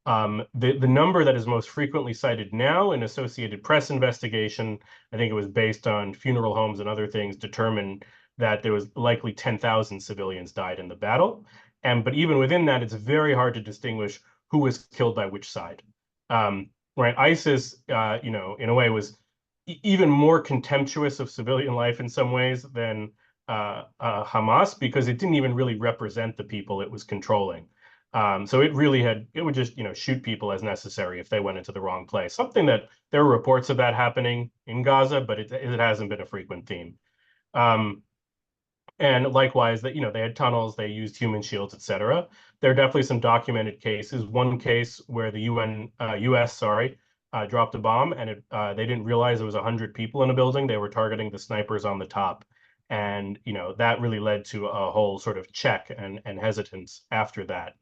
The number that is most frequently cited now in Associated Press investigation, I think it was based on funeral homes and other things, determined that there was likely 10,000 civilians died in the battle. But even within that, it's very hard to distinguish who was killed by which side. Right? ISIS, in a way, was even more contemptuous of civilian life in some ways than Hamas, because it didn't even really represent the people it was controlling. So it would just, shoot people as necessary if they went into the wrong place. Something that there are reports of that happening in Gaza, but it hasn't been a frequent theme. And likewise, that they had tunnels, they used human shields, etc. There are definitely some documented cases. One case where the U.S. dropped a bomb, and they didn't realize there was 100 people in a building. They were targeting the snipers on the top, and that really led to a whole sort of check and hesitance after that.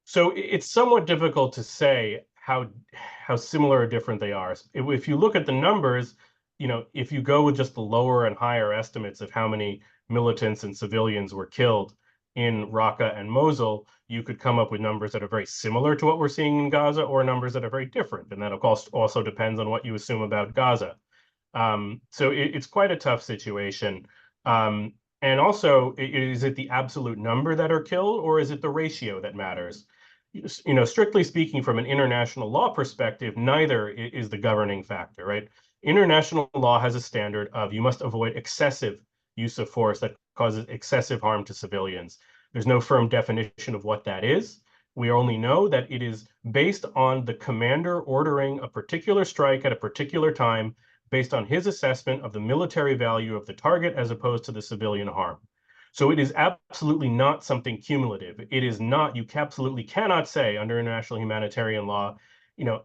So it's somewhat difficult to say how similar or different they are. If you look at the numbers, if you go with just the lower and higher estimates of how many militants and civilians were killed in Raqqa and Mosul, you could come up with numbers that are very similar to what we're seeing in Gaza, or numbers that are very different. And that, of course, also depends on what you assume about Gaza. So it's quite a tough situation. And also, is it the absolute number that are killed, or is it the ratio that matters? Strictly speaking, from an international law perspective, neither is the governing factor, right? International law has a standard of you must avoid excessive use of force that causes excessive harm to civilians. There's no firm definition of what that is. We only know that it is based on the commander ordering a particular strike at a particular time based on his assessment of the military value of the target as opposed to the civilian harm. So it is absolutely not something cumulative. It is not, you absolutely cannot say under international humanitarian law,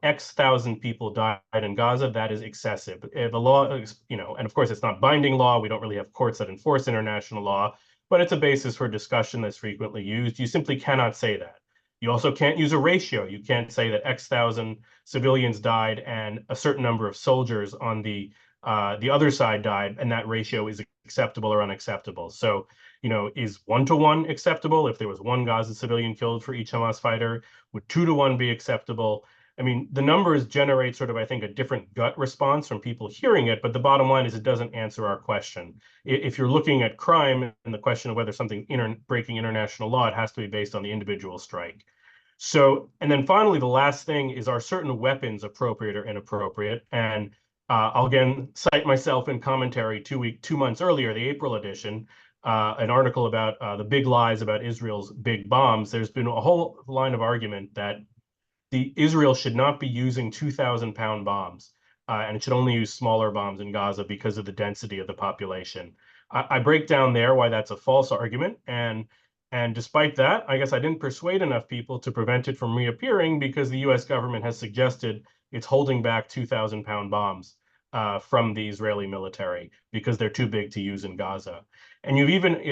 X thousand people died in Gaza, that is excessive. The law, and of course it's not binding law. We don't really have courts that enforce international law, but it's a basis for discussion that's frequently used. You simply cannot say that. You also can't use a ratio. You can't say that X thousand civilians died and a certain number of soldiers on the other side died, and that ratio is acceptable or unacceptable. So, is 1-to-1 acceptable? If there was one Gaza civilian killed for each Hamas fighter, would 2-to-1 be acceptable? I mean, the numbers generate sort of, I think, a different gut response from people hearing it, but the bottom line is it doesn't answer our question. If you're looking at crime and the question of whether something breaking international law, it has to be based on the individual strike. So, and then finally, the last thing is, are certain weapons appropriate or inappropriate? And I'll again cite myself in commentary 2 months earlier, the April edition, an article about the big lies about Israel's big bombs. There's been a whole line of argument that Israel should not be using 2,000-pound bombs, and it should only use smaller bombs in Gaza because of the density of the population. I break down there why that's a false argument, and despite that, I guess I didn't persuade enough people to prevent it from reappearing, because the U.S. government has suggested it's holding back 2,000-pound bombs from the Israeli military because they're too big to use in Gaza. And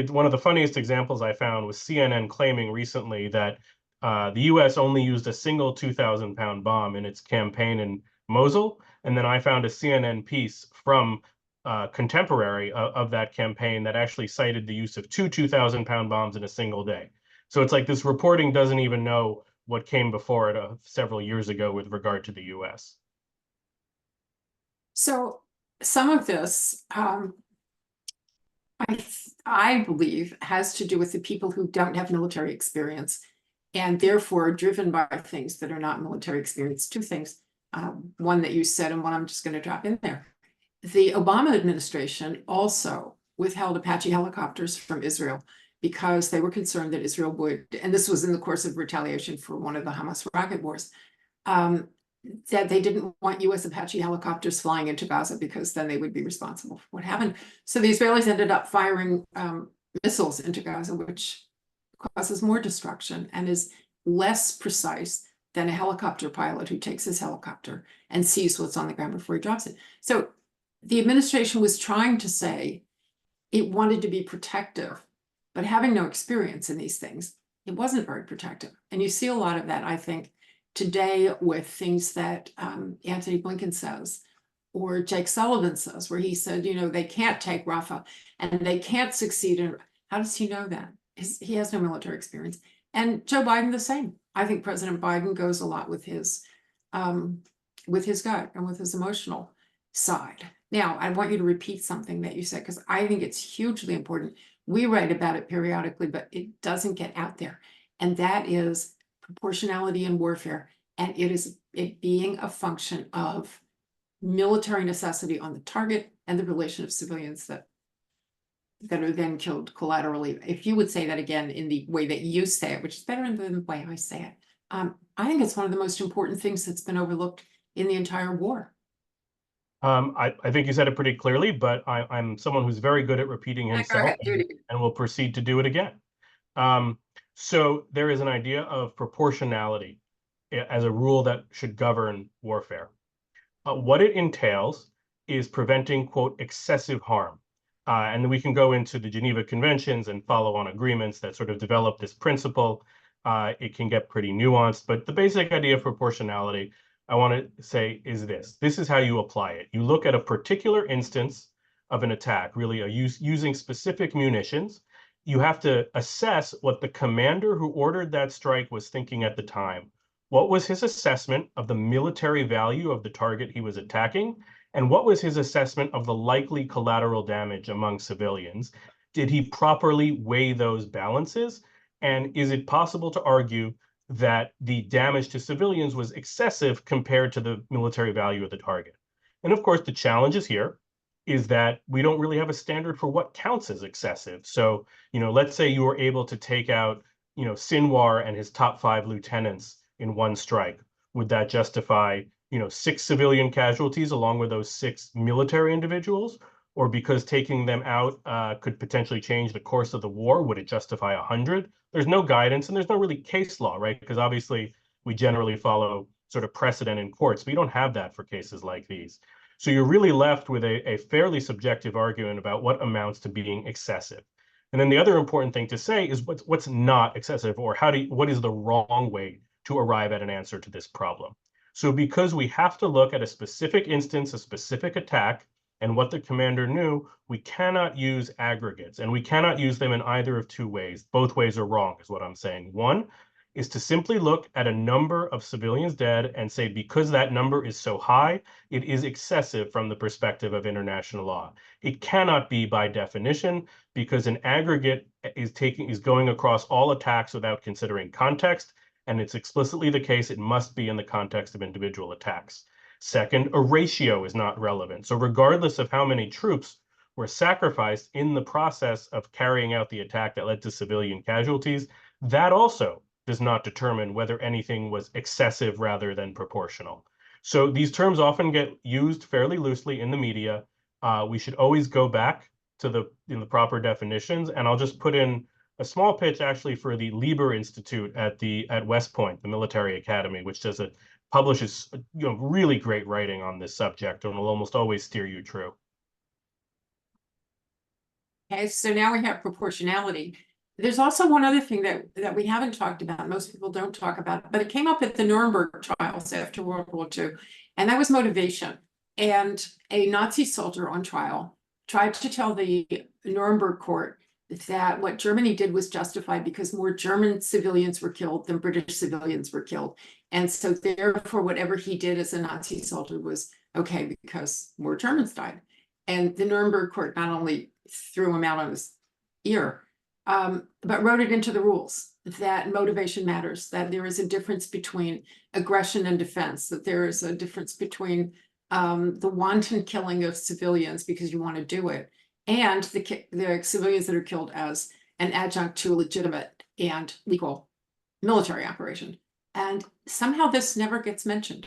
one of the funniest examples I found was CNN claiming recently that the U.S. only used a single 2,000-pound bomb in its campaign in Mosul. And then I found a CNN piece from contemporary of that campaign that actually cited the use of two 2,000-pound bombs in a single day. So it's like this reporting doesn't even know what came before it several years ago with regard to the U.S. So some of this, I believe, has to do with the people who don't have military experience and therefore are driven by things that are not military experience. Two things, one that you said and one I'm just going to drop in there. The Obama administration also withheld Apache helicopters from Israel because they were concerned that Israel would, and this was in the course of retaliation for one of the Hamas rocket wars, that they didn't want US Apache helicopters flying into Gaza because then they would be responsible for what happened. So the Israelis ended up firing missiles into Gaza, which causes more destruction and is less precise than a helicopter pilot who takes his helicopter and sees what's on the ground before he drops it. So the administration was trying to say it wanted to be protective, but having no experience in these things, it wasn't very protective. And you see a lot of that, I think, today with things that Antony Blinken says, or Jake Sullivan says, where he said, they can't take Rafah and they can't succeed in. How does he know that? He has no military experience. And Joe Biden the same. I think President Biden goes a lot with his gut and with his emotional side. Now, I want you to repeat something that you said, because I think it's hugely important. We write about it periodically, but it doesn't get out there. And that is proportionality in warfare. And it being a function of military necessity on the target and the relation of civilians that are then killed collaterally. If you would say that again in the way that you say it, which is better than the way I say it, I think it's one of the most important things that's been overlooked in the entire war. I think you said it pretty clearly, but I'm someone who's very good at repeating himself and will proceed to do it again. So there is an idea of proportionality as a rule that should govern warfare. What it entails is preventing, quote, excessive harm. And then we can go into the Geneva Conventions and follow-on agreements that sort of develop this principle. It can get pretty nuanced, but the basic idea of proportionality, I want to say, is this. This is how you apply it. You look at a particular instance of an attack, really using specific munitions. You have to assess what the commander who ordered that strike was thinking at the time. What was his assessment of the military value of the target he was attacking? And what was his assessment of the likely collateral damage among civilians? Did he properly weigh those balances? And is it possible to argue that the damage to civilians was excessive compared to the military value of the target? And of course, the challenge is here is that we don't really have a standard for what counts as excessive. So, let's say you were able to take out, Sinwar and his top 5 lieutenants in one strike. Would that justify, 6 civilian casualties along with those 6 military individuals? Or because taking them out could potentially change the course of the war, would it justify 100? There's no guidance and there's no really case law, right? Because obviously we generally follow sort of precedent in courts, but you don't have that for cases like these. So you're really left with a fairly subjective argument about what amounts to being excessive. And then the other important thing to say is what's not excessive, or what is the wrong way to arrive at an answer to this problem. So because we have to look at a specific instance, a specific attack, and what the commander knew, we cannot use aggregates, and we cannot use them in either of 2 ways. Both ways are wrong, is what I'm saying. One is to simply look at a number of civilians dead and say, because that number is so high, it is excessive from the perspective of international law. It cannot be by definition, because an aggregate is going across all attacks without considering context, and it's explicitly the case it must be in the context of individual attacks. Second, a ratio is not relevant. So regardless of how many troops were sacrificed in the process of carrying out the attack that led to civilian casualties, that also does not determine whether anything was excessive rather than proportional. So these terms often get used fairly loosely in the media. We should always go back to the proper definitions, and I'll just put in a small pitch actually for the Lieber Institute at West Point, the military academy, which publishes really great writing on this subject and will almost always steer you true. Okay, so now we have proportionality. There's also one other thing that we haven't talked about. Most people don't talk about, but it came up at the Nuremberg trials after World War II, and that was motivation. And a Nazi soldier on trial tried to tell the Nuremberg court that what Germany did was justified because more German civilians were killed than British civilians were killed. And so therefore, whatever he did as a Nazi soldier was okay because more Germans died. And the Nuremberg court not only threw him out on his ear, but wrote it into the rules that motivation matters, that there is a difference between aggression and defense, that there is a difference between the wanton killing of civilians because you want to do it, and the civilians that are killed as an adjunct to a legitimate and legal military operation. And somehow this never gets mentioned.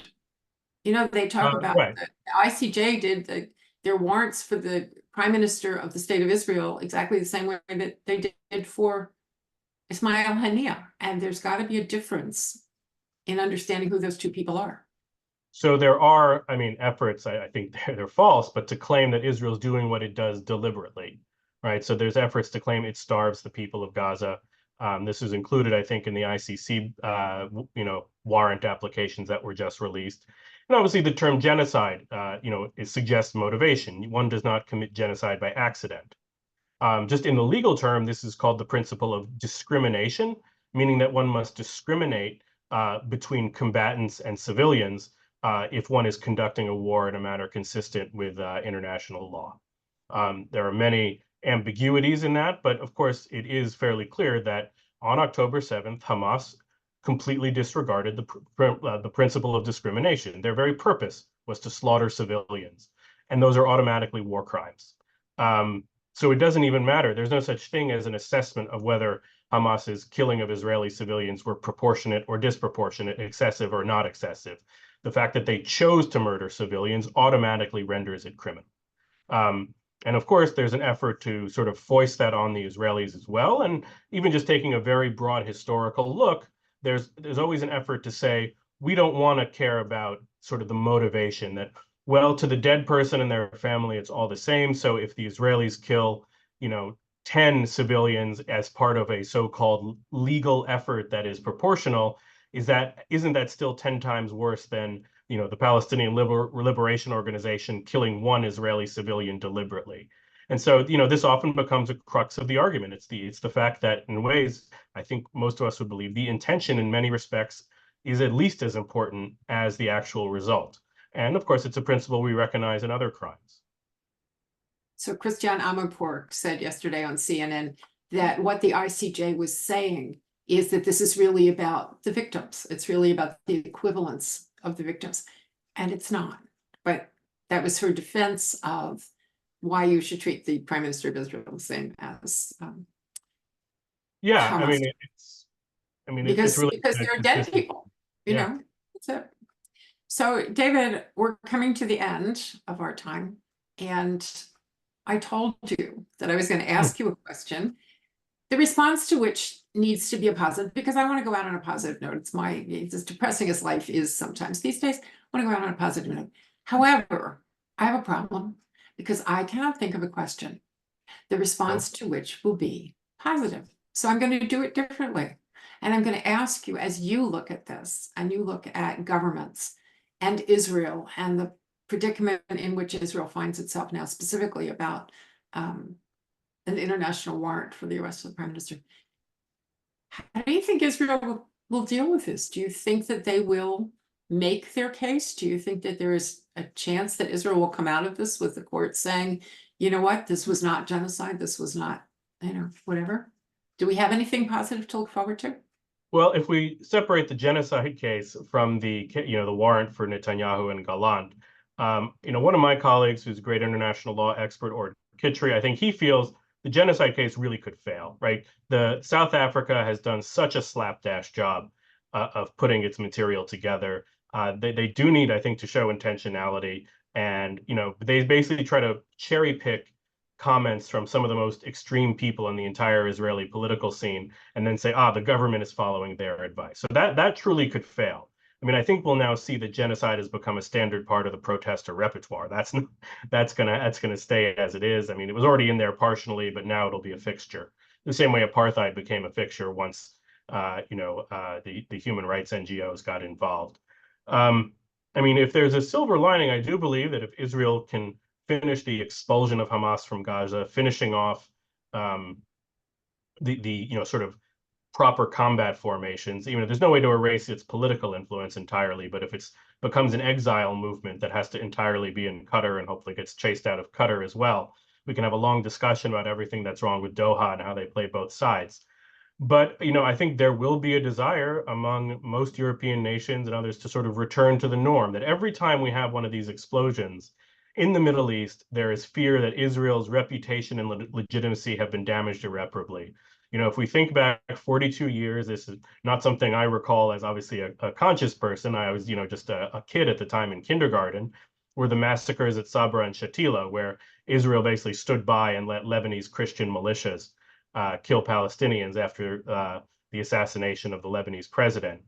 They talk about right. the ICJ did their warrants for the prime minister of the state of Israel exactly the same way that they did for Ismail Haniyeh. And there's got to be a difference in understanding who those 2 people are. So there are, efforts, I think they're false, but to claim that Israel's doing what it does deliberately, right? So there's efforts to claim it starves the people of Gaza. This is included, I think, in the ICC, warrant applications that were just released. And obviously the term genocide, it suggests motivation. One does not commit genocide by accident. Just in the legal term, this is called the principle of discrimination, meaning that one must discriminate between combatants and civilians if one is conducting a war in a manner consistent with international law. There are many ambiguities in that, but of course it is fairly clear that on October 7th, Hamas completely disregarded the principle of discrimination. Their very purpose was to slaughter civilians, and those are automatically war crimes. So it doesn't even matter. There's no such thing as an assessment of whether Hamas's killing of Israeli civilians were proportionate or disproportionate, excessive or not excessive. The fact that they chose to murder civilians automatically renders it criminal. And of course, there's an effort to sort of foist that on the Israelis as well. And even just taking a very broad historical look, there's always an effort to say, we don't want to care about sort of the motivation that, well, to the dead person and their family, it's all the same. So if the Israelis kill, 10 civilians as part of a so-called legal effort that is proportional, isn't that still 10 times worse than the Palestinian Liberation Organization killing one Israeli civilian deliberately? And so, this often becomes a crux of the argument. It's the fact that in ways, I think most of us would believe the intention in many respects is at least as important as the actual result. And of course, it's a principle we recognize in other crimes. So Christian Amanpour said yesterday on CNN that what the ICJ was saying is that this is really about the victims. It's really about the equivalence of the victims. And it's not. But that was her defense of why you should treat the Prime Minister of Israel the same as Yeah, Hamas. It's really because they're dead people, you know, that's it. So David, we're coming to the end of our time, and I told you that I was going to ask you a question, the response to which needs to be a positive, because I want to go out on a positive note. It's as depressing as life is sometimes these days. I want to go out on a positive note. However, I have a problem because I cannot think of a question, the response to which will be positive. So I'm going to do it differently. And I'm going to ask you, as you look at this and you look at governments and Israel and the predicament in which Israel finds itself now, specifically about an international warrant for the arrest of the Prime Minister. How do you think Israel will deal with this? Do you think that they will make their case? Do you think that there is a chance that Israel will come out of this with the court saying, you know what, this was not genocide, this was not, whatever? Do we have anything positive to look forward to? Well, if we separate the genocide case from the warrant for Netanyahu and Gallant, one of my colleagues who's a great international law expert, or Kitchery, I think he feels the genocide case really could fail, right? The South Africa has done such a slapdash job of putting its material together. They do need, I think, to show intentionality, and they basically try to cherry pick comments from some of the most extreme people in the entire Israeli political scene, and then say, the government is following their advice. So that truly could fail. I think we'll now see that genocide has become a standard part of the protester repertoire. That's gonna stay as it is. It was already in there partially, but now it'll be a fixture. The same way apartheid became a fixture once the human rights NGOs got involved. If there's a silver lining, I do believe that if Israel can finish the expulsion of Hamas from Gaza, finishing off the sort of proper combat formations. There's no way to erase its political influence entirely, but if it becomes an exile movement that has to entirely be in Qatar and hopefully gets chased out of Qatar as well, we can have a long discussion about everything that's wrong with Doha and how they play both sides. But, I think there will be a desire among most European nations and others to sort of return to the norm, that every time we have one of these explosions in the Middle East, there is fear that Israel's reputation and legitimacy have been damaged irreparably. If we think back 42 years, this is not something I recall as obviously a conscious person. I was, just a kid at the time in kindergarten, were the massacres at Sabra and Shatila, where Israel basically stood by and let Lebanese Christian militias kill Palestinians after the assassination of the Lebanese president.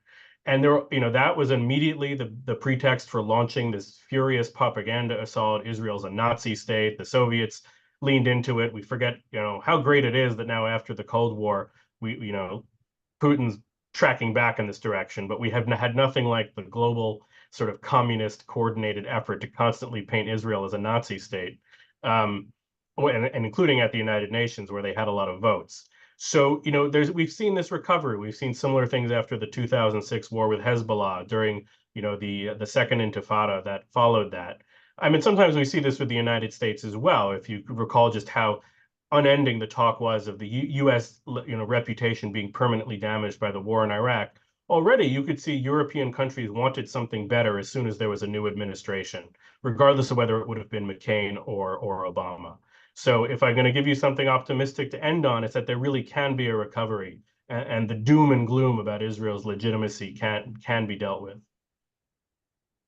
And that was immediately the pretext for launching this furious propaganda assault. Israel's a Nazi state. The Soviets leaned into it. We forget, how great it is that now after the Cold War, Putin's tracking back in this direction, but we have had nothing like the global sort of communist coordinated effort to constantly paint Israel as a Nazi state, and including at the United Nations, where they had a lot of votes. So, we've seen this recovery. We've seen similar things after the 2006 war with Hezbollah, during, the second intifada that followed that. Sometimes we see this with the United States as well. If you recall just how unending the talk was of the U.S. reputation being permanently damaged by the war in Iraq, already you could see European countries wanted something better as soon as there was a new administration, regardless of whether it would have been McCain or Obama. So if I'm going to give you something optimistic to end on, it's that there really can be a recovery, and the doom and gloom about Israel's legitimacy can be dealt with.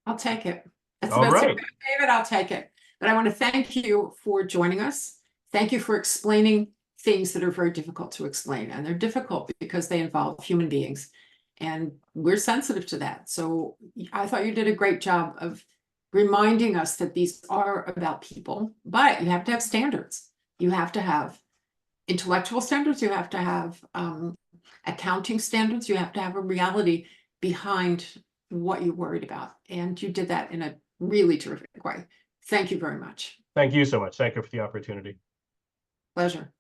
I'll take it. That's All right, David, I'll take it. But I want to thank you for joining us. Thank you for explaining things that are very difficult to explain. And they're difficult because they involve human beings. And we're sensitive to that. So I thought you did a great job of reminding us that these are about people, but you have to have standards. You have to have intellectual standards, you have to have accounting standards, you have to have a reality behind what you're worried about. And you did that in a really terrific way. Thank you very much. Thank you so much. Thank you for the opportunity. Pleasure.